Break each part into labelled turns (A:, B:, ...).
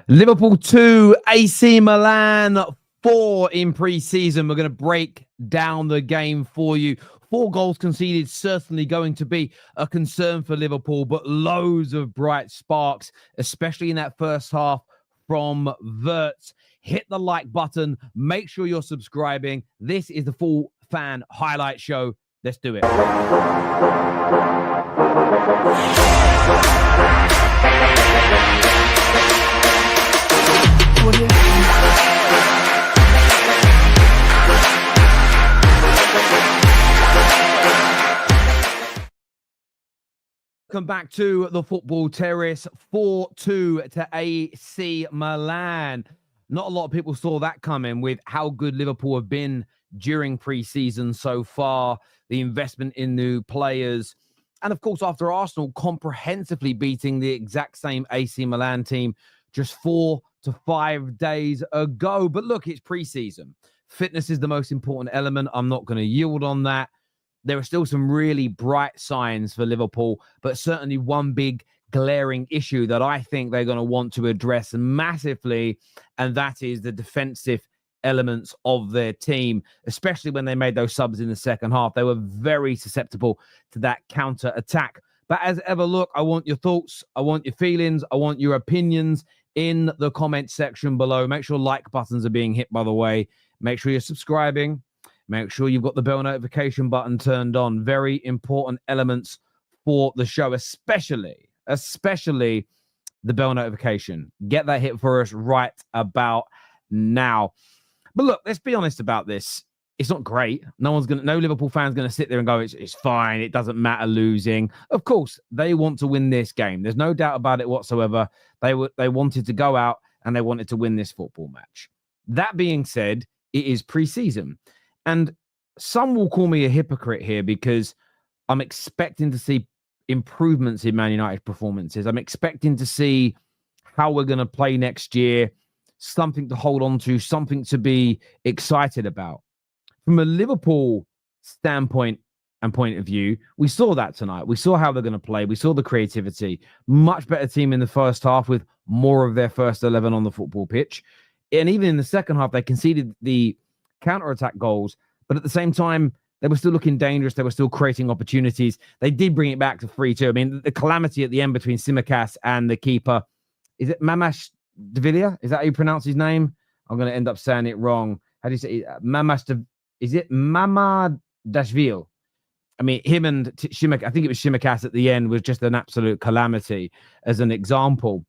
A: Liverpool 2, AC Milan 4 in pre-season. We're going to break down the game for you. 4 goals conceded, certainly going to be a concern for Liverpool, but loads of bright sparks, especially in that first half from Wirtz. Hit the like button. Make sure you're subscribing. This is the Full Fan Highlight Show. Let's do it. Welcome back to the Football Terrace. 4-2 to AC Milan. Not a lot of people saw that coming with how good Liverpool have been during pre-season so far, the investment in new players, and of course after Arsenal comprehensively beating the exact same AC Milan team just 4 to 5 days ago. But look, it's pre-season. Fitness is the most important element. I'm not going to yield on that. There are still some really bright signs for Liverpool, but certainly one big glaring issue that I think they're going to want to address massively, and that is the defensive elements of their team, especially when they made those subs in the second half. They were very susceptible to that counter attack. But as ever, look, I want your thoughts, I want your feelings, I want your opinions in the comment section below. Make sure like buttons are being hit, by the way. Make sure you're subscribing. Make sure you've got the bell notification button turned on. Very important elements for the show, especially the bell notification. Get that hit for us right about now. But look, let's be honest about this. It's not great. No Liverpool fan's going to sit there and go, it's fine. It doesn't matter losing. Of course, they want to win this game. There's no doubt about it whatsoever. They wanted to go out and they wanted to win this football match. That being said, it is pre-season. And some will call me a hypocrite here because I'm expecting to see improvements in Man United performances. I'm expecting to see how we're going to play next year, something to hold on to, something to be excited about. From a Liverpool standpoint and point of view, we saw that tonight. We saw how they're going to play. We saw the creativity. Much better team in the first half with more of their first 11 on the football pitch. And even in the second half, they conceded the counter-attack goals, but at the same time, they were still looking dangerous. They were still creating opportunities. They did bring it back to 3-2. I mean, the calamity at the end between Simicast and the keeper, is it Mamash Davila? Is that how you pronounce his name? I'm going to end up saying it wrong. How do you say it? Is it Mamadashvili? I mean, him and Shimik, I think it was Simicast at the end, was just an absolute calamity as an example.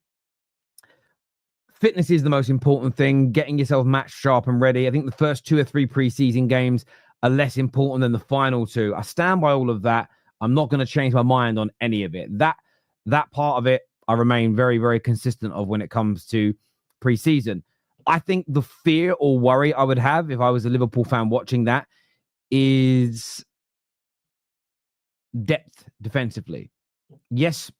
A: Fitness is the most important thing, getting yourself match sharp and ready. I think the first 2 or 3 pre-season games are less important than the final 2. I stand by all of that. I'm not going to change my mind on any of it. That part of it, I remain very, very consistent of when it comes to pre-season. I think the fear or worry I would have if I was a Liverpool fan watching that is depth defensively. Yes,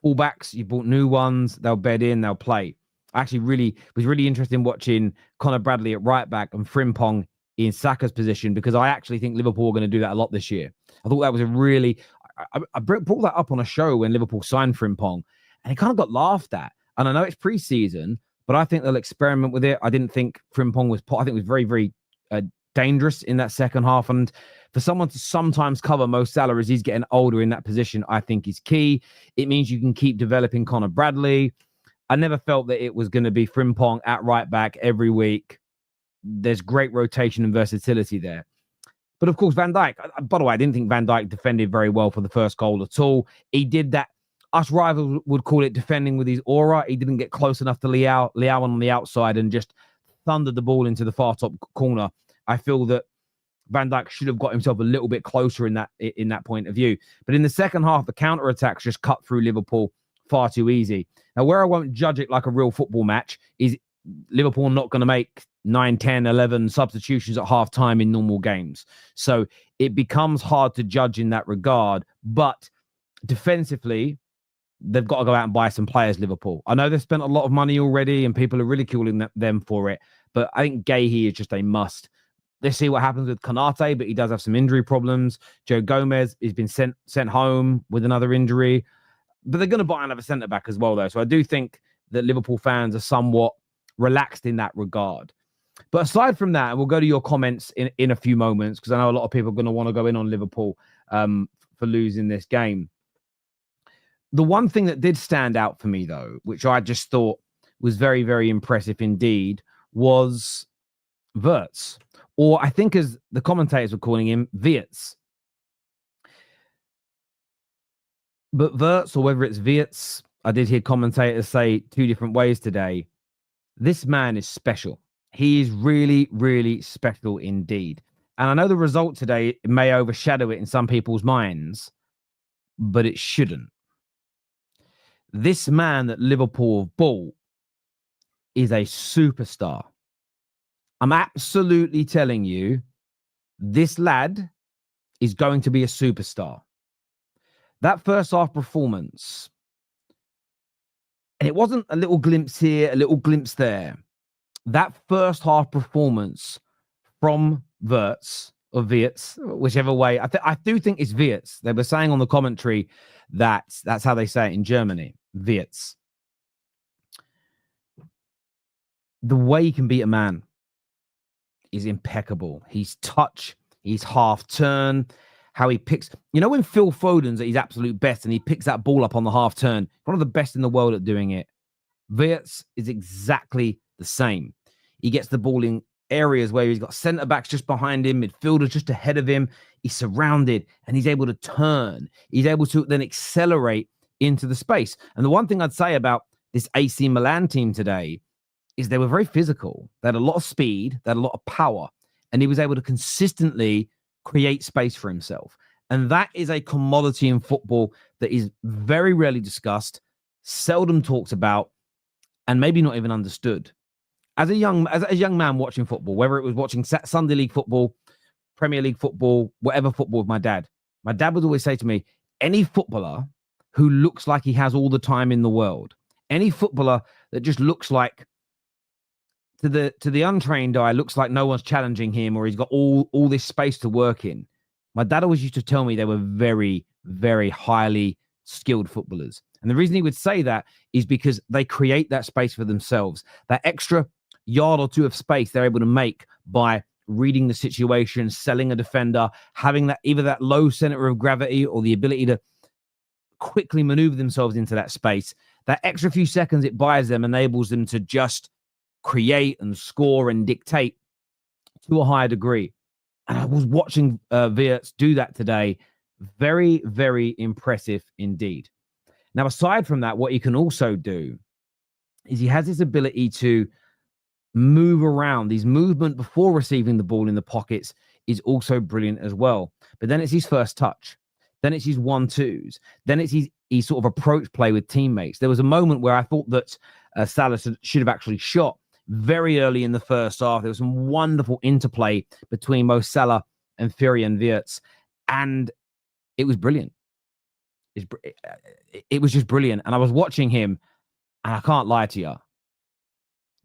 A: fullbacks, you bought new ones, they'll bed in, they'll play. I actually was really interested in watching Conor Bradley at right back and Frimpong in Saka's position because I actually think Liverpool are going to do that a lot this year. I thought that was a really... I brought that up on a show when Liverpool signed Frimpong, and it kind of got laughed at. And I know it's pre-season, but I think they'll experiment with it. I didn't think Frimpong was... I think it was very, very dangerous in that second half. And for someone to sometimes cover Mo Salah as he's getting older in that position, I think is key. It means you can keep developing Conor Bradley. I never felt that it was going to be Frimpong at right back every week. There's great rotation and versatility there. But of course, Van Dijk, by the way, I didn't think Van Dijk defended very well for the first goal at all. He did that. Us rivals would call it defending with his aura. He didn't get close enough to Leao on the outside and just thundered the ball into the far top corner. I feel that Van Dijk should have got himself a little bit closer in that point of view. But in the second half, the counter-attacks just cut through Liverpool far too easy. Now, where I won't judge it like a real football match is Liverpool not going to make 9, 10, 11 substitutions at half-time in normal games. So it becomes hard to judge in that regard. But defensively, they've got to go out and buy some players, Liverpool. I know they've spent a lot of money already and people are ridiculing them for it. But I think Guehi is just a must. Let's see what happens with Konate, but he does have some injury problems. Joe Gomez has been sent home with another injury. But they're going to buy another centre-back as well, though. So I do think that Liverpool fans are somewhat relaxed in that regard. But aside from that, and we'll go to your comments in a few moments, because I know a lot of people are going to want to go in on Liverpool for losing this game. The one thing that did stand out for me, though, which I just thought was very, very impressive indeed, was Wirtz, or I think as the commentators were calling him, Wirtz. But Wirtz, or whether it's Wirtz, I did hear commentators say two different ways today. This man is special. He is really, really special indeed. And I know the result today may overshadow it in some people's minds, but it shouldn't. This man that Liverpool have bought is a superstar. I'm absolutely telling you, this lad is going to be a superstar. That first half performance, and it wasn't a little glimpse here, a little glimpse there. That first half performance from Wirtz, or Wirtz, whichever way, I do think it's Wirtz. They were saying on the commentary that that's how they say it in Germany, Wirtz. The way he can beat a man is impeccable. His touch, his half turn, how he picks. You know when Phil Foden's at his absolute best and he picks that ball up on the half turn, one of the best in the world at doing it. Wirtz is exactly the same. He gets the ball in areas where he's got centre backs just behind him, midfielders just ahead of him. He's surrounded and he's able to turn. He's able to then accelerate into the space. And the one thing I'd say about this AC Milan team today is they were very physical. They had a lot of speed, they had a lot of power, and he was able to consistently create space for himself. And that is a commodity in football that is very rarely discussed, seldom talked about, and maybe not even understood. As a young man watching football, whether it was watching Sunday League football, Premier League football, whatever football with my dad would always say to me, any footballer who looks like he has all the time in the world, any footballer that just looks like, to the untrained eye, looks like no one's challenging him, or he's got all this space to work in. My dad always used to tell me they were very, very highly skilled footballers. And the reason he would say that is because they create that space for themselves. That extra yard or two of space they're able to make by reading the situation, selling a defender, having that either that low center of gravity or the ability to quickly maneuver themselves into that space. That extra few seconds it buys them enables them to just create and score and dictate to a higher degree. And I was watching Wirtz do that today. Very, very impressive indeed. Now, aside from that, what he can also do is he has this ability to move around. His movement before receiving the ball in the pockets is also brilliant as well. But then it's his first touch. Then it's his 1-2s. Then it's his sort of approach play with teammates. There was a moment where I thought that Salah should have actually shot very early in the first half. There was some wonderful interplay between Mo Salah and Fury and Wirtz. And it was brilliant. It was just brilliant. And I was watching him, and I can't lie to you,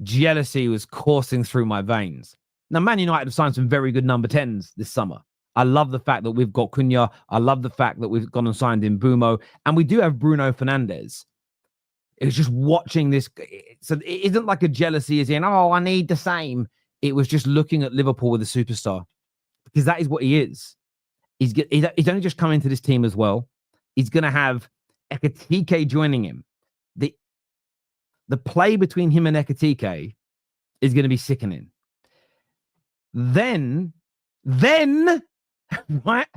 A: jealousy was coursing through my veins. Now, Man United have signed some very good number 10s this summer. I love the fact that we've got Cunha. I love the fact that we've gone and signed in Bumo. And we do have Bruno Fernandes. It was just watching this. So it isn't like a jealousy as in, oh, I need the same. It was just looking at Liverpool with a superstar, because that is what he is. He's only just come into this team as well. He's going to have Ekitike joining him. The play between him and Ekitike is going to be sickening. Then, right?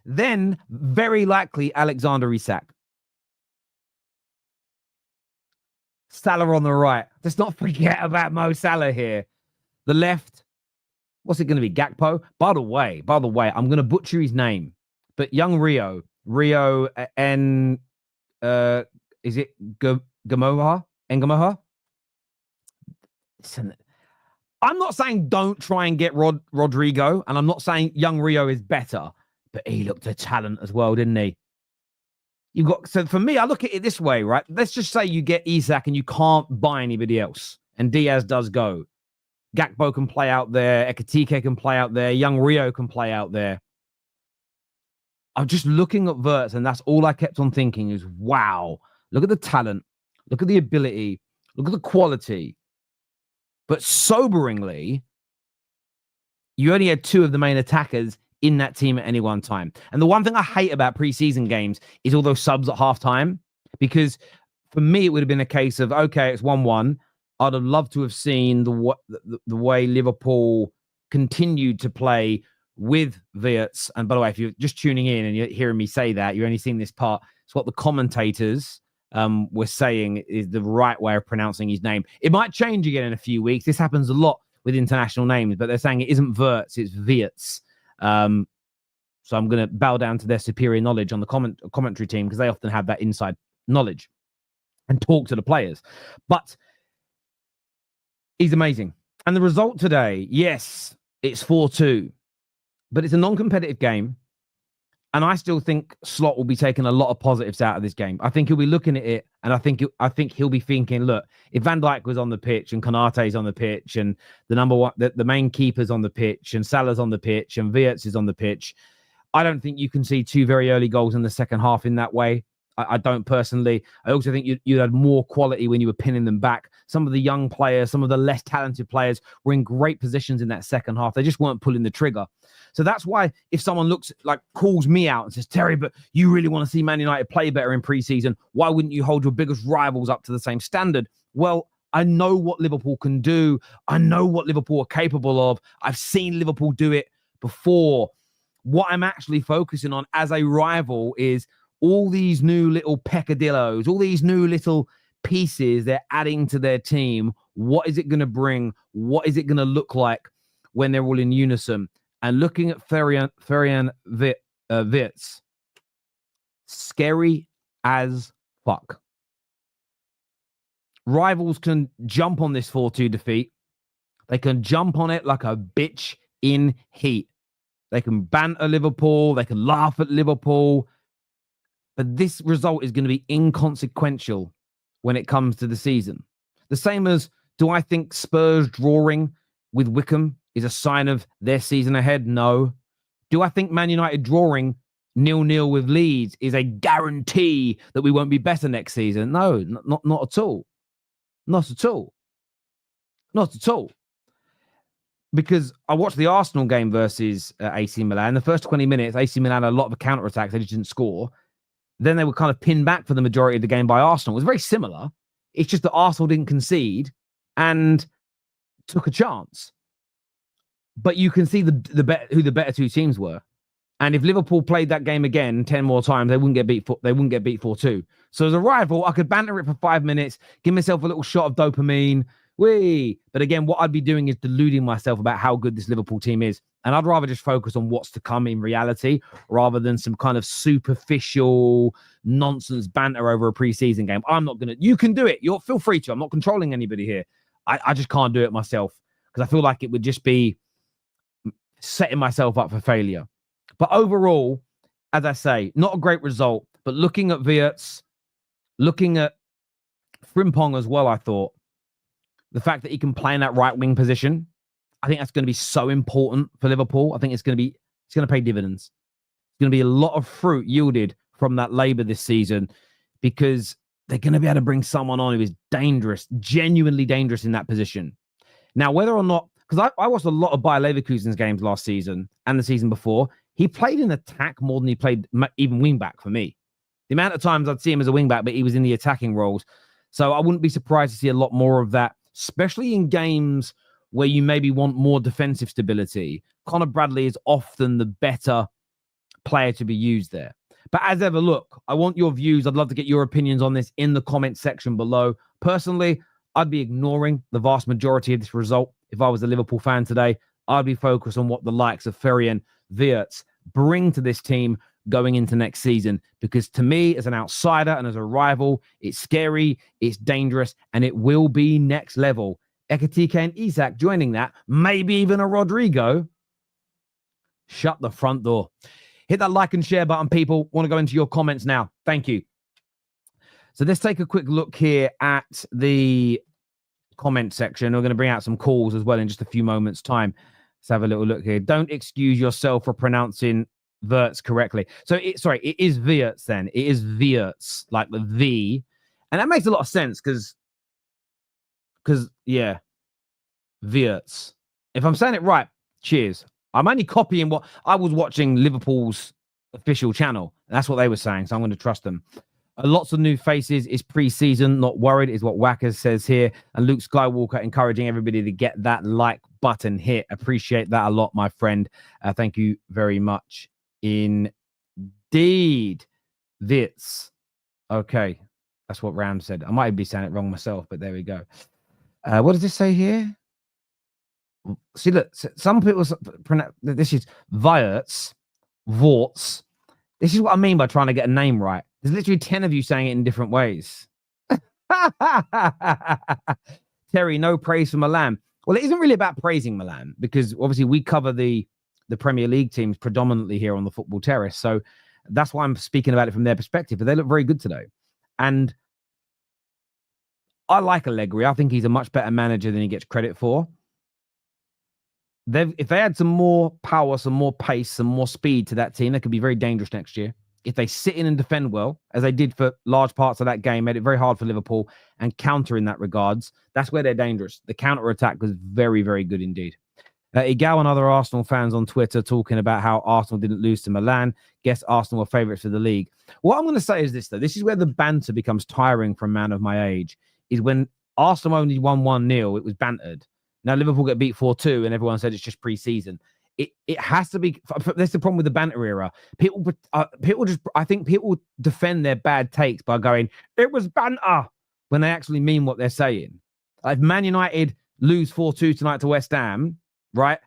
A: Then, very likely, Alexander Isak. Salah on the right. Let's not forget about Mo Salah here. The left. What's it going to be? Gakpo? By the way, I'm going to butcher his name. But young Rio and is it Gamoha? Engamoha? Listen, I'm not saying don't try and get Rodrigo, and I'm not saying young Rio is better, but he looked a talent as well, didn't he? So for me, I look at it this way, right? Let's just say you get Isak and you can't buy anybody else, and Diaz does go. Gakpo can play out there, Ekitike can play out there, young Rio can play out there. I'm just looking at Wirtz, and that's all I kept on thinking is, wow, look at the talent. look at the ability, look at the quality. But soberingly, you only had 2 of the main attackers in that team at any one time. And the one thing I hate about preseason games is all those subs at halftime, because for me, it would have been a case of, okay, it's 1-1. I'd have loved to have seen the way Liverpool continued to play with Wirtz. And by the way, if you're just tuning in and you're hearing me say that, you're only seeing this part. It's what the commentators were saying is the right way of pronouncing his name. It might change again in a few weeks. This happens a lot with international names, but they're saying it isn't Wirtz, it's Wirtz. So I'm going to bow down to their superior knowledge on the commentary team, because they often have that inside knowledge and talk to the players. But he's amazing. And the result today, yes, it's 4-2, but it's a non-competitive game. And I still think Slot will be taking a lot of positives out of this game. I think he'll be looking at it, and I think he'll be thinking, look, if Van Dijk was on the pitch and Konate's on the pitch and the main keeper's on the pitch and Salah's on the pitch and Wirtz is on the pitch, I don't think you can see 2 very early goals in the second half in that way. I don't personally. I also think you had more quality when you were pinning them back. Some of the young players, some of the less talented players were in great positions in that second half. They just weren't pulling the trigger. So that's why if someone calls me out and says, Terry, but you really want to see Man United play better in pre-season, why wouldn't you hold your biggest rivals up to the same standard? Well, I know what Liverpool can do. I know what Liverpool are capable of. I've seen Liverpool do it before. What I'm actually focusing on as a rival is all these new little peccadillos, all these new little pieces they're adding to their team. What is it going to bring? What is it going to look like when they're all in unison? And looking at Florian Wirtz, scary as fuck. Rivals can jump on this 4-2 defeat. They can jump on it like a bitch in heat. They can banter Liverpool. They can laugh at Liverpool. But this result is going to be inconsequential when it comes to the season. The same as, do I think Spurs drawing with Wickham is a sign of their season ahead? No. Do I think Man United drawing 0-0 with Leeds is a guarantee that we won't be better next season? No, not at all. Not at all. Not at all. Because I watched the Arsenal game versus AC Milan. The first 20 minutes, AC Milan had a lot of counter-attacks. They just didn't score. Then they were kind of pinned back for the majority of the game by Arsenal. It was very similar. It's just that Arsenal didn't concede and took a chance. But you can see who the better 2 teams were. And if Liverpool played that game again 10 more times, they wouldn't get beat 4-2. So as a rival, I could banter it for 5 minutes, give myself a little shot of dopamine. But again, what I'd be doing is deluding myself about how good this Liverpool team is. And I'd rather just focus on what's to come in reality rather than some kind of superficial nonsense banter over a preseason game. I'm not going to. You can do it. Feel free to. I'm not controlling anybody here. I just can't do it myself because I feel like it would just be setting myself up for failure. But overall, as I say, not a great result. But looking at Wirtz, looking at Frimpong as well, I thought the fact that he can play in that right wing position, I think that's going to be so important for Liverpool. I think it's going to pay dividends. It's going to be a lot of fruit yielded from that labour this season because they're going to be able to bring someone on who is dangerous, genuinely dangerous in that position. Now, whether or not, because I watched a lot of Bayer Leverkusen's games last season and the season before, he played in attack more than he played even wing back for me. The amount of times I'd see him as a wing back, but he was in the attacking roles. So I wouldn't be surprised to see a lot more of that, especially in games where you maybe want more defensive stability. Conor Bradley is often the better player to be used there. But as ever, look, I want your views. I'd love to get your opinions on this in the comment section below. Personally, I'd be ignoring the vast majority of this result. If I was a Liverpool fan today, I'd be focused on what the likes of Florian Wirtz bring to this team going into next season. Because to me, as an outsider and as a rival, it's scary, it's dangerous, and it will be next level. Ekatike and Isak joining that, maybe even a Rodrigo. Shut the front door. Hit that like and share button, people. Want to go into your comments now. Thank you. So let's take a quick look here at the comment section. We're going to bring out some calls as well in just a few moments' time. Let's have a little look here. Don't excuse yourself for pronouncing Wirtz correctly. So, it is Wirtz then. It is Wirtz, like the V. And that makes a lot of sense because yeah, Wirtz. If I'm saying it right, cheers. I'm only copying what I was watching Liverpool's official channel. That's what they were saying, so I'm going to trust them. Lots of new faces. It's pre-season. Not worried is what Wacker says here. And Luke Skywalker encouraging everybody to get that like button hit. Appreciate that a lot, my friend. Thank you very much indeed. Wirtz. Okay. That's what Ram said. I might be saying it wrong myself, but there we go. What does this say here? See, look, some people pronounce this is Wirtz. This is what I mean by trying to get a name right. There's literally 10 of you saying it in different ways. Terry, no praise for Milan. Well, it isn't really about praising Milan because obviously we cover the Premier League teams predominantly here on the Football Terrace. So that's why I'm speaking about it from their perspective. But they look very good today. And I like Allegri. I think he's a much better manager than he gets credit for. If they had some more power, some more pace, some more speed to that team, they could be very dangerous next year. If they sit in and defend well, as they did for large parts of that game, made it very hard for Liverpool and counter in that regards, that's where they're dangerous. The counter-attack was very, very good indeed. Igal and other Arsenal fans on Twitter talking about how Arsenal didn't lose to Milan. Guess Arsenal were favourites for the league. What I'm going to say is this, though. This is where the banter becomes tiring for a man of my age, is when Arsenal only won 1-0, it was bantered. Now Liverpool get beat 4-2 and everyone said it's just pre-season. It has to be. That's the problem with the banter era. People I think people defend their bad takes by going, it was banter, when they actually mean what they're saying. If Man United lose 4-2 tonight to West Ham, right?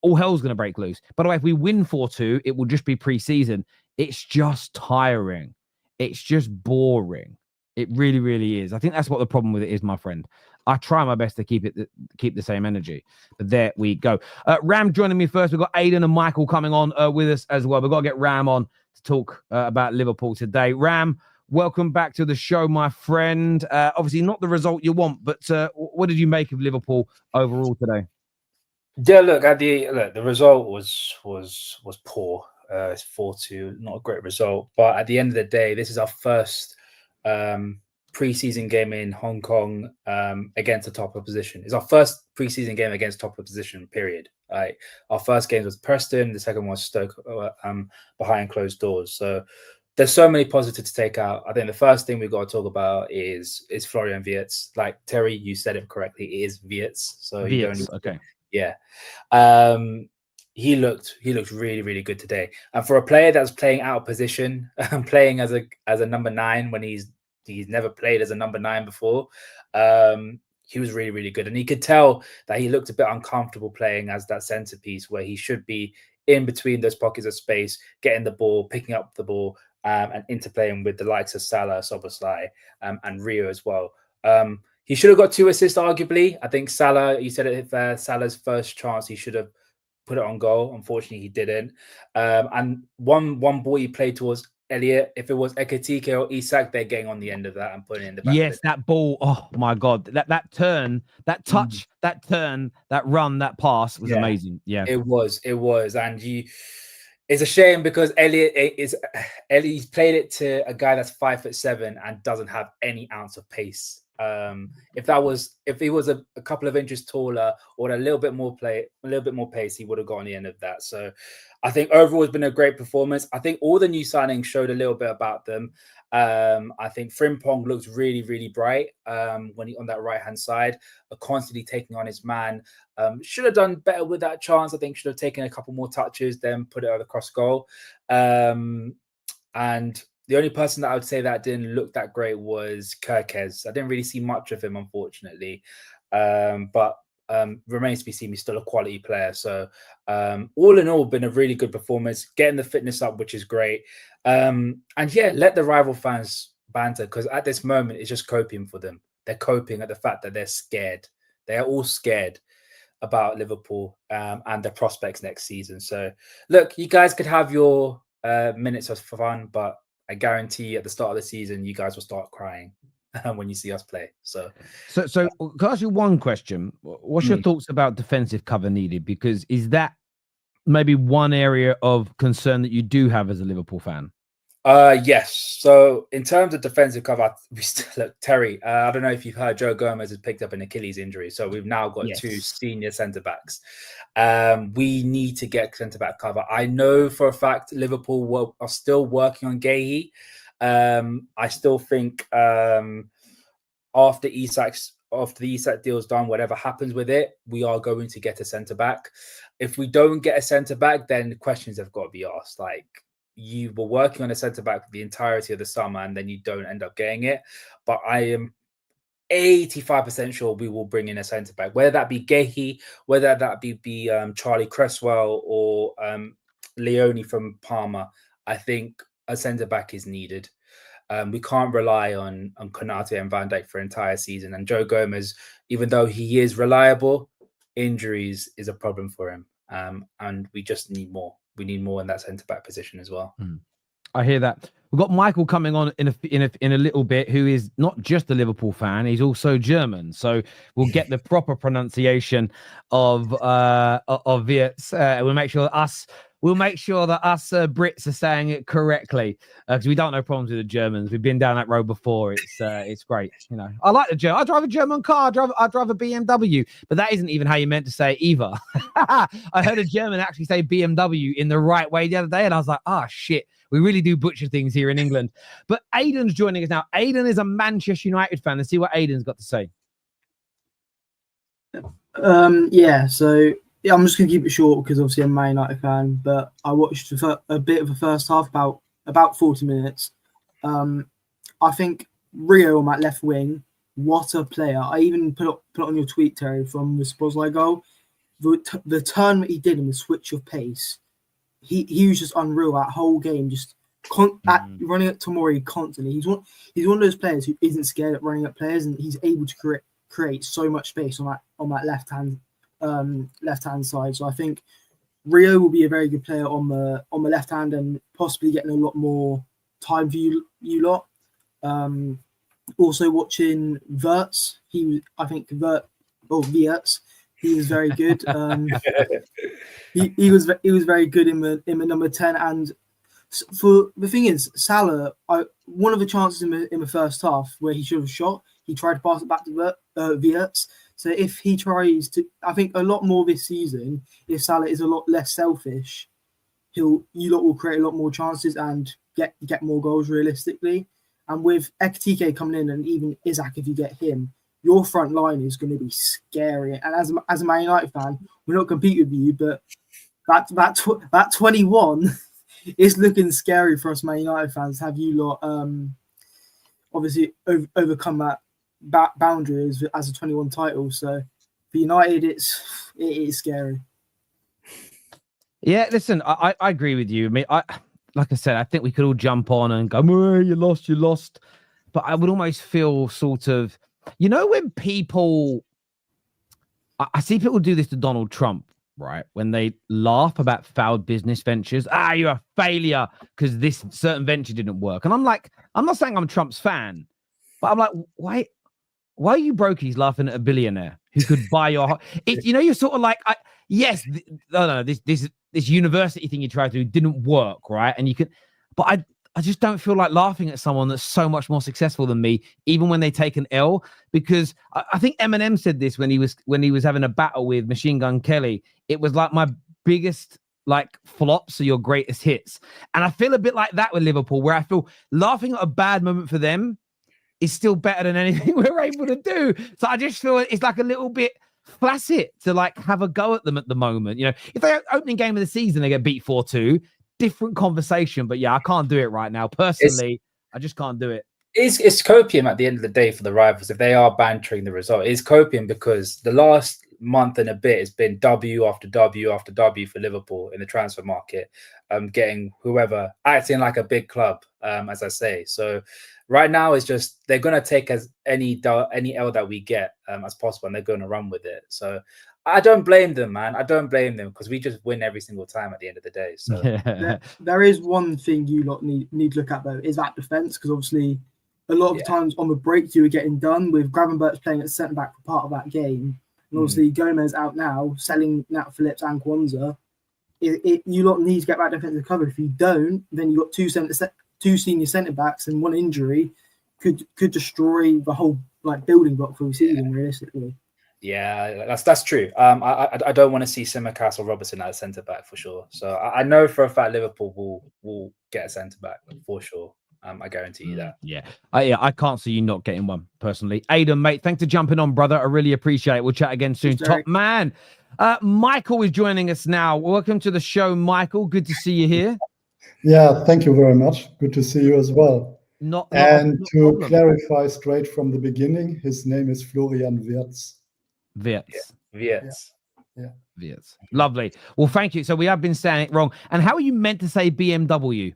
A: All hell's going to break loose. By the way, if we win 4-2, it will just be pre-season. It's just tiring. It's just boring. It really, really is. I think that's what the problem with it is, my friend. I try my best to keep the same energy. But there we go. Ram joining me first. We've got Aiden and Michael coming on with us as well. We've got to get Ram on to talk about Liverpool today. Ram, welcome back to the show, my friend. Obviously not the result you want, but what did you make of Liverpool overall today?
B: Yeah, look, the result was poor. It's 4-2, not a great result. But at the end of the day, this is our first preseason game in Hong Kong against the top opposition. It's our first preseason game against top opposition, period. Our first game was Preston, the second one was Stoke behind closed doors. So there's so many positives to take out. I think the first thing we've got to talk about is Florian Wirtz. Like Terry, you said it correctly, it is Wirtz. So
A: Wirtz, okay.
B: Yeah. He looked really, really good today. And for a player that's playing out of position, playing as a number 9 when he's never played as a number 9 before, he was really, really good. And you could tell that he looked a bit uncomfortable playing as that centerpiece where he should be in between those pockets of space, getting the ball, picking up the ball, and interplaying with the likes of Salah, Szoboszlai, and Rio as well. He should have got 2 assists, arguably. I think Salah, you said it there, Salah's first chance, he should have put it on goal. Unfortunately, he didn't. And one ball he played towards Elliot, if it was Ekitike or Isak, they're getting on the end of that and putting it in the back.
A: Yes, that ball. Oh my God, that turn, that touch, that turn, that run, that pass was amazing. Yeah,
B: it was, and it's a shame because Elliot's played it to a guy that's 5'7" and doesn't have any ounce of pace. If he was a couple of inches taller or a little bit more pace, he would have got on the end of that. So I think overall it's been a great performance. I think all the new signings showed a little bit about them. I think Frimpong looks really, really bright when he on that right hand side, constantly taking on his man. Should have done better with that chance. I think should have taken a couple more touches, then put it across goal. And the only person that I would say that didn't look that great was Kirkez. I didn't really see much of him, unfortunately. But remains to be seen. He's still a quality player. So all in all, been a really good performance, getting the fitness up, which is great. And yeah, let the rival fans banter because at this moment, it's just coping for them. They're coping at the fact that they're scared. They are all scared about Liverpool and their prospects next season. So look, you guys could have your minutes of fun, but I guarantee at the start of the season, you guys will start crying when you see us play. So
A: can I ask you one question? What's your thoughts about defensive cover needed? Because is that maybe one area of concern that you do have as a Liverpool fan?
B: Yes. So in terms of defensive cover, we still look Terry. I don't know if you've heard Joe Gomez has picked up an Achilles injury, so we've now got two senior centre backs. We need to get centre back cover. I know for a fact Liverpool are still working on Gahey. I still think after the Isak deal's done, whatever happens with it, we are going to get a centre back. If we don't get a centre back, then questions have got to be asked. Like, you were working on a centre back for the entirety of the summer and then you don't end up getting it. But I am 85% sure we will bring in a centre back, whether that be Gahey, whether that be Charlie Cresswell or Leone from Parma. I think a centre back is needed. We can't rely on Konate and Van Dijk for an entire season. And Joe Gomez, even though he is reliable, injuries is a problem for him. And we just need more. We need more in that centre back position as well.
A: I hear that. We've got Michael coming on in a little bit, who is not just a Liverpool fan; he's also German. So we'll get the proper pronunciation of Wirtz. We'll make sure that us Brits are saying it correctly, because we don't have problems with the Germans. We've been down that road before. It's great. You know, I like the German. I drive a German car. I drive a BMW, but that isn't even how you meant to say it either. I heard a German actually say BMW in the right way the other day, and I was like, shit. We really do butcher things here in England. But Aiden's joining us now. Aiden is a Manchester United fan. Let's see what Aiden's got to say.
C: Yeah, I'm just going to keep it short because obviously I'm a Man United fan, but I watched a bit of the first half, about 40 minutes. I think Rio on that left wing, what a player. I even put on your tweet, Terry, from the Szoboszlai goal. The turn that he did in the switch of pace, he was just unreal that whole game, just running at Tomori constantly. He's one of those players who isn't scared at running at players, and he's able to create so much space on that left hand side. So I think Rio will be a very good player on the left hand, and possibly getting a lot more time for you lot. Also watching Wirtz, Wirtz. He was very good. He was very good in the number 10. And for the thing is, Salah, one of the chances in the first half where he should have shot, he tried to pass it back to Wirtz. So if he tries to, I think a lot more this season, if Salah is a lot less selfish, you lot will create a lot more chances and get more goals realistically. And with Ekitike coming in, and even Isak, if you get him, your front line is going to be scary. And as a Man United fan, we're not competing with you, but that 21 is looking scary for us Man United fans. Have you lot obviously overcome that boundary as a 21 title? So for United, it is scary.
A: Yeah, listen, I agree with you. I mean, like I said, I think we could all jump on and go, you lost. But I would almost feel sort of, you know, when I see people do this to Donald Trump, right? When they laugh about failed business ventures. You're a failure because this certain venture didn't work. And I'm like, I'm not saying I'm Trump's fan, but I'm like, why are you brokies laughing at a billionaire who could buy your heart? You're sort of like, this university thing you tried to do didn't work, right? And you could, but I just don't feel like laughing at someone that's so much more successful than me, even when they take an L. Because I think Eminem said this when he was having a battle with Machine Gun Kelly. It was like, my biggest flops are your greatest hits. And I feel a bit like that with Liverpool, where I feel laughing at a bad moment for them is still better than anything we're able to do. So I just feel it's like a little bit flaccid to have a go at them at the moment. You know, if they opening game of the season, they get beat 4-2. Different conversation, but yeah, I can't do it right now. Personally, I just can't do it.
B: It's copium at the end of the day for the rivals. If they are bantering the result, it's copium because the last month and a bit has been W after W after W for Liverpool in the transfer market, getting whoever, acting like a big club, as I say. So right now it's just they're going to take as any L that we get as possible, and they're going to run with it. So I don't blame them, man. I don't blame them because we just win every single time at the end of the day. So
C: there is one thing you lot need to look at, though, is that defence, because obviously a lot of times on the break you were getting done with Gravenberch playing at centre back for part of that game, and obviously Gomez out now, selling Nat Phillips and Kwanzaa. You lot need to get that defensive cover. If you don't, then you got two two senior centre backs and one injury could destroy the whole building block for the season realistically.
B: Yeah, that's true. I don't want to see Tsimikas or Robertson as centre back for sure. So I know for a fact Liverpool will get a centre back for sure. I guarantee you that.
A: Yeah, I can't see you not getting one personally. Aiden, mate, thanks for jumping on, brother. I really appreciate it. We'll chat again soon. Top man. Michael is joining us now. Welcome to the show, Michael. Good to see you here.
D: Yeah, thank you very much. Good to see you as well. To clarify straight from the beginning, his name is Florian Wirtz.
A: Wirtz.
D: Yeah.
A: Wirtz. Lovely. Well, thank you. So we have been saying it wrong. And how are you meant to say BMW?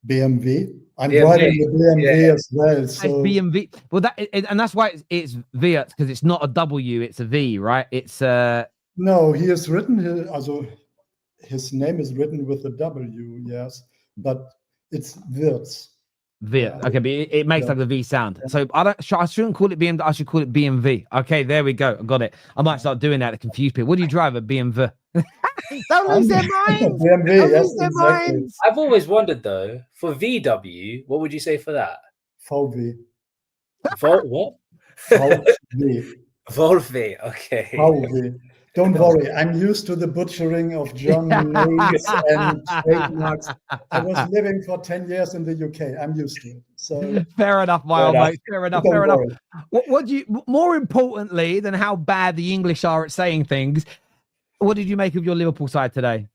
D: BMW. I'm driving the BMW as well. So
A: BMW. Well, and that's why it's Wirtz, because it's not a W, it's a V, right? It's
D: no, he is written. His name is written with a W, yes, but it's Wirtz.
A: Wirtz. Okay, but it makes like the V sound. So I shouldn't call it BMW. I should call it BMW. Okay, there we go. I got it. I might start doing that to confuse people. What do you drive, a BMW? Don't lose their minds.
D: BMW, yes, exactly.
B: I've always wondered though, for VW, what would you say for that?
D: VW.
B: What?
D: VW.
B: Volvo. Okay.
D: VW. Don't worry, I'm used to the butchering of German names and trademarks. I was living for 10 years in the UK. I'm used to it. So
A: fair enough, my old mate. Fair enough. What do you, more importantly than how bad the English are at saying things, what did you make of your Liverpool side today?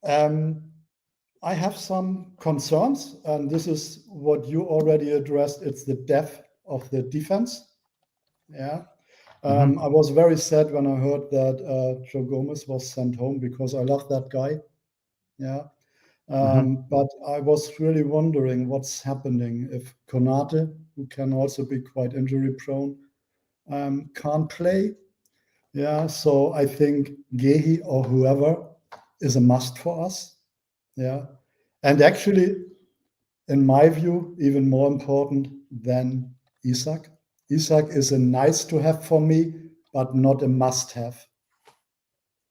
D: I have some concerns, and this is what you already addressed. It's the depth of the defense. Yeah. I was very sad when I heard that Joe Gomez was sent home because I love that guy. Yeah. But I was really wondering what's happening if Konate, who can also be quite injury prone, can't play. Yeah. So I think Gehi or whoever is a must for us. Yeah. And actually, in my view, even more important than Isak. Isak is a nice to have for me, but not a must have.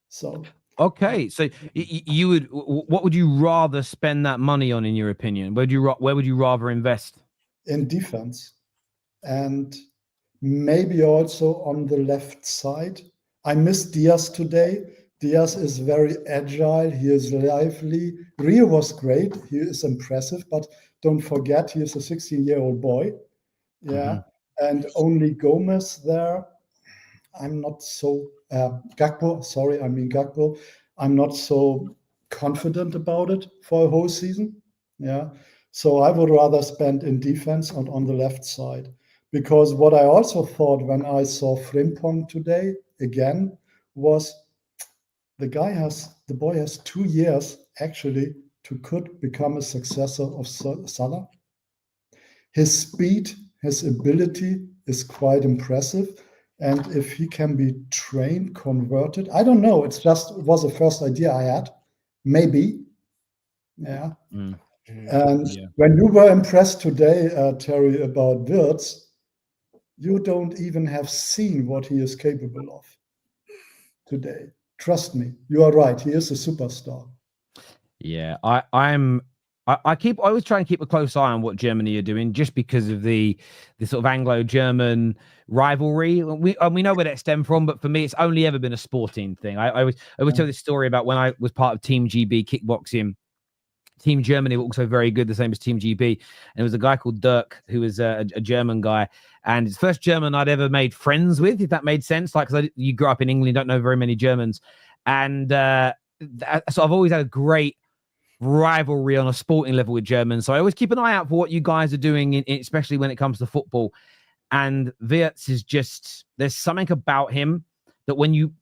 D: So
A: okay, so you would, what would you rather spend that money on, in your opinion? Where would you rather invest?
D: In defense, and maybe also on the left side. I miss Diaz today. Diaz is very agile. He is lively. Rio was great. He is impressive, but don't forget he is a 16-year-old boy. Yeah. And only Gomez there. I'm not so Gakpo. I'm not so confident about it for a whole season. Yeah. So I would rather spend in defense on the left side, because what I also thought when I saw Frimpong today again was the boy has 2 years actually could become a successor of Salah. His speed, his ability is quite impressive. And if he can be trained, converted, I don't know. It was the first idea I had. Maybe. Yeah. And when you were impressed today, Terry, about Wirtz, you don't even have seen what he is capable of today. Trust me. You are right. He is a superstar.
A: Yeah, I always try and keep a close eye on what Germany are doing, just because of the sort of Anglo-German rivalry. We know where that stemmed from, but for me, it's only ever been a sporting thing. I always tell this story about when I was part of Team GB kickboxing. Team Germany were also very good, the same as Team GB. And there was a guy called Dirk, who was a German guy, and it's the first German I'd ever made friends with, if that made sense. Like, cause you grew up in England, don't know very many Germans, and so I've always had a great rivalry on a sporting level with Germans. So I always keep an eye out for what you guys are doing, especially when it comes to football. And Wirtz is just, there's something about him that when you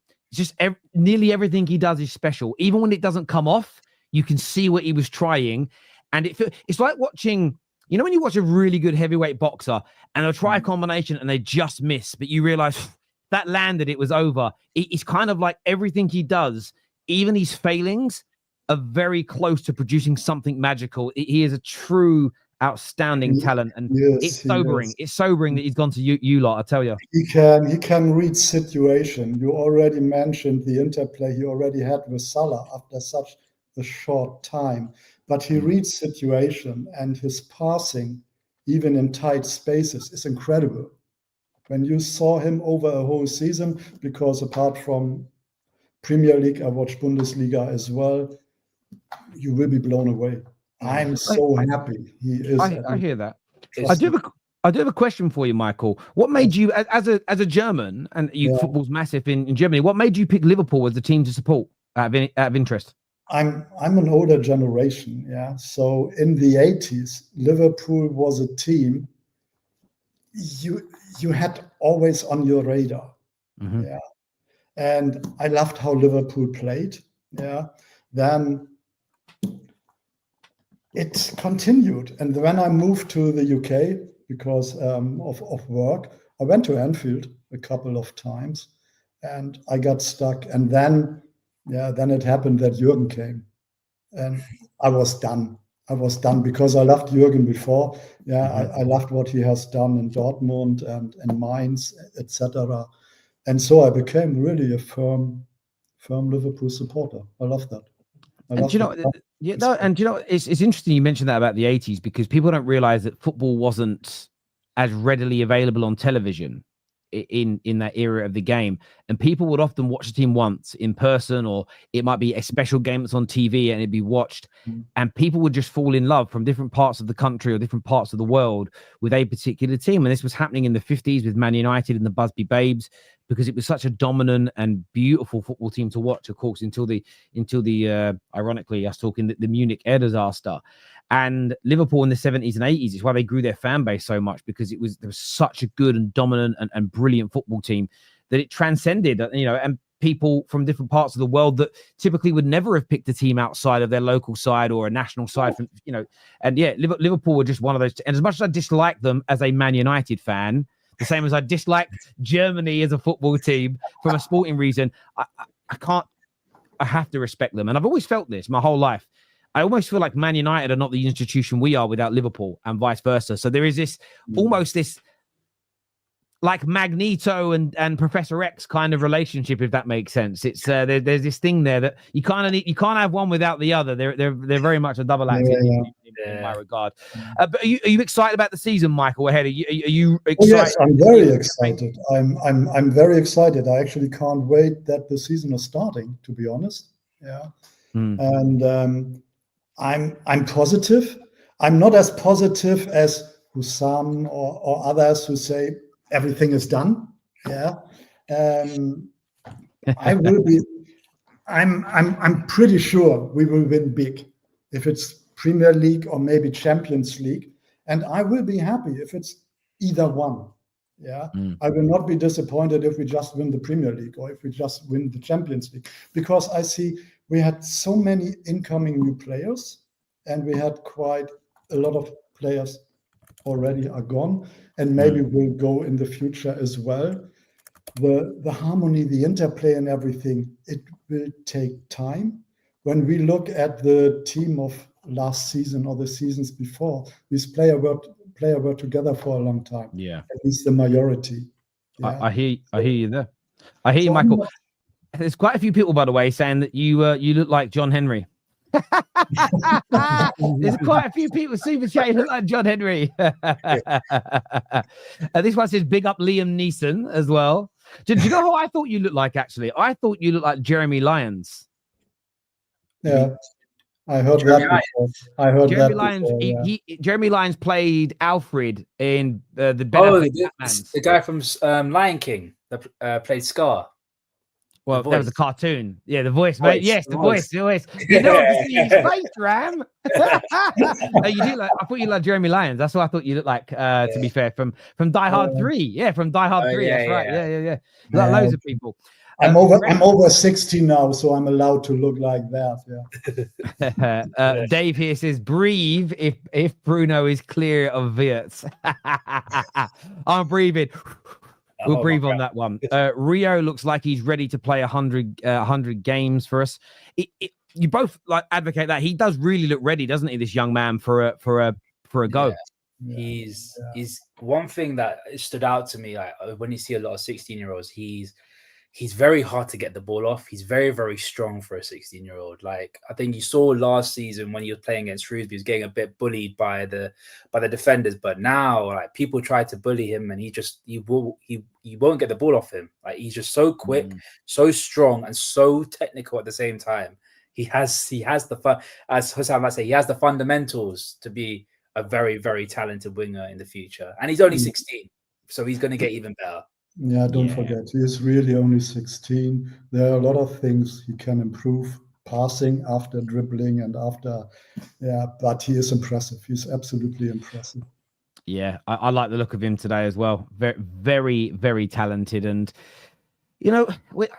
A: nearly everything he does is special. Even when it doesn't come off, you can see what he was trying. And it's like watching, you know, when you watch a really good heavyweight boxer and they'll try a combination and they just miss, but you realize that landed, it was over. It's kind of like everything he does, even his failings, are very close to producing something magical. He is a true outstanding talent, and it's sobering. It's sobering that he's gone to you lot, I tell you.
D: He can read situation. You already mentioned the interplay he already had with Salah after such a short time. but he reads situation, and his passing, even in tight spaces, is incredible. When you saw him over a whole season, because apart from Premier League, I watch Bundesliga as well, you will be blown away. I'm so happy he is.
A: I hear that. I do have a question for you, Michael. What made you, as a German, and football's massive in Germany, what made you pick Liverpool as the team to support out of interest?
D: I'm an older generation, yeah. So in the 80s, Liverpool was a team you had always on your radar, yeah. And I loved how Liverpool played, yeah. Then it continued, and when I moved to the UK because of work, I went to Anfield a couple of times, and I got stuck. And then it happened that Jürgen came, and I was done. Because I loved Jürgen before. Yeah, I loved what he has done in Dortmund and Mainz, etc. And so I became really a firm Liverpool supporter. I love that.
A: It's interesting you mentioned that about the 80s, because people don't realize that football wasn't as readily available on television in that era of the game, and people would often watch the team once in person, or it might be a special game that's on TV and it'd be watched, and people would just fall in love from different parts of the country or different parts of the world with a particular team. And this was happening in the 50s with Man United and the Busby Babes, because it was such a dominant and beautiful football team to watch, of course, until the ironically, I was talking the Munich air disaster. And Liverpool in the 70s and 80s is why they grew their fan base so much, because there was such a good and dominant and brilliant football team that it transcended, and people from different parts of the world that typically would never have picked a team outside of their local side or a national side, Liverpool were just one of those. And as much as I dislike them as a Man United fan, the same as I dislike Germany as a football team from a sporting reason, I have to respect them. And I've always felt this my whole life. I almost feel like Man United are not the institution we are without Liverpool, and vice versa. So there is this almost this like Magneto and Professor X kind of relationship, if that makes sense. It's there's this thing there that you can't have one without the other. They're very much a double act in my regard. But are you excited about the season, Michael? Ahead, are you excited?
D: Oh, yes, I'm very excited. I'm very excited. I actually can't wait that the season is starting, to be honest. Yeah, and I'm positive. I'm not as positive as Hussam or others who say everything is done. Yeah. I will be. I'm pretty sure we will win big, if it's Premier League or maybe Champions League, and I will be happy if it's either one. Yeah. I will not be disappointed if we just win the Premier League or if we just win the Champions League, because I see we had so many incoming new players, and we had quite a lot of players already are gone, and maybe will go in the future as well. The harmony, the interplay and everything, it will take time. When we look at the team of last season or the seasons before, these players were together for a long time.
A: Yeah.
D: At least the majority. Yeah.
A: I hear you there. I hear you, Michael. There's quite a few people, by the way, saying that you look like John Henry. There's quite a few people super chat look like John Henry. This one says big up Liam Neeson as well. Do you know who I thought you looked like, actually? I thought you looked like Jeremy Lyons.
D: Yeah, I heard Jeremy that before. I heard Jeremy
A: Lyons.
D: Before,
A: Jeremy Lyons played Alfred in the
B: the guy from Lion King that played Scar.
A: Well, that was a cartoon. Yeah, the voice, mate. Yes, the voice. You know, to see his face, Ram. No, you do like. I thought you like Jeremy Lyons. That's what I thought you looked like. To be fair, from Die Hard 3. Yeah, from Die Hard 3. That's right. Yeah. Like loads of people.
D: I'm over 60 now, so I'm allowed to look like that. Yeah.
A: Dave here says, breathe if Bruno is clear of Wirtz. I'm breathing. We'll breathe on that one. Rio looks like he's ready to play 100 games for us. You both like advocate that. He does really look ready, doesn't he? This young man for a go.
B: Yeah. He's one thing that stood out to me. Like when you see a lot of 16-year-olds, he's very hard to get the ball off. He's very, very strong for a 16-year-old. Like, I think you saw last season when he was playing against Shrewsbury, he was getting a bit bullied by the defenders. But now, like, people try to bully him, and he won't get the ball off him. Like, he's just so quick, so strong, and so technical at the same time. He has the as Hussam might say, he has the fundamentals to be a very, very talented winger in the future. And he's only 16, so he's going to get even better.
D: Yeah, don't forget, he is really only 16. There are a lot of things he can improve, passing, after dribbling, and after, but he is impressive. He's absolutely impressive.
A: Yeah, I like the look of him today as well. Very, very, very talented. And, you know,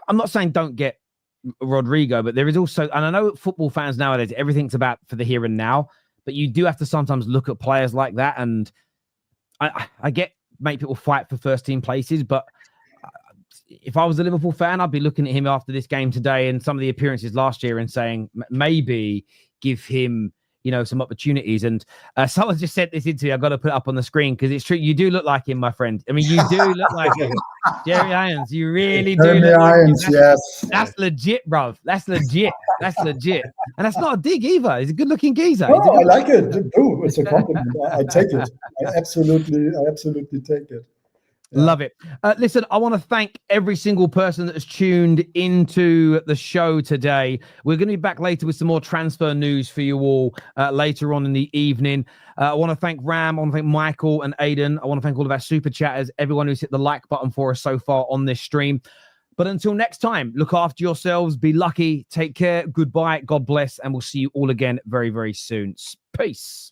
A: I'm not saying don't get Rodrigo, but there is also, and I know football fans nowadays, everything's about for the here and now, but you do have to sometimes look at players like that. And I get, make people fight for first team places, but if I was a Liverpool fan, I'd be looking at him after this game today and some of the appearances last year and saying maybe give him, you know, some opportunities. And someone just sent this into me. I've got to put it up on the screen because it's true. You do look like him, my friend. I mean, you do look like Jerry Irons. You really do.
D: Jeremy Irons, yes.
A: That's legit, bruv. That's legit. That's legit. And that's not a dig either. He's a good-looking geezer.
D: No, I like it. Ooh, it's a compliment. I take it. I absolutely take it. Yeah.
A: Love it. Listen, I want to thank every single person that has tuned into the show today. We're going to be back later with some more transfer news for you all later on in the evening. I want to thank Ram. I want to thank Michael and Aiden. I want to thank all of our super chatters, everyone who's hit the like button for us so far on this stream. But until next time, look after yourselves. Be lucky. Take care. Goodbye. God bless. And we'll see you all again very, very soon. Peace.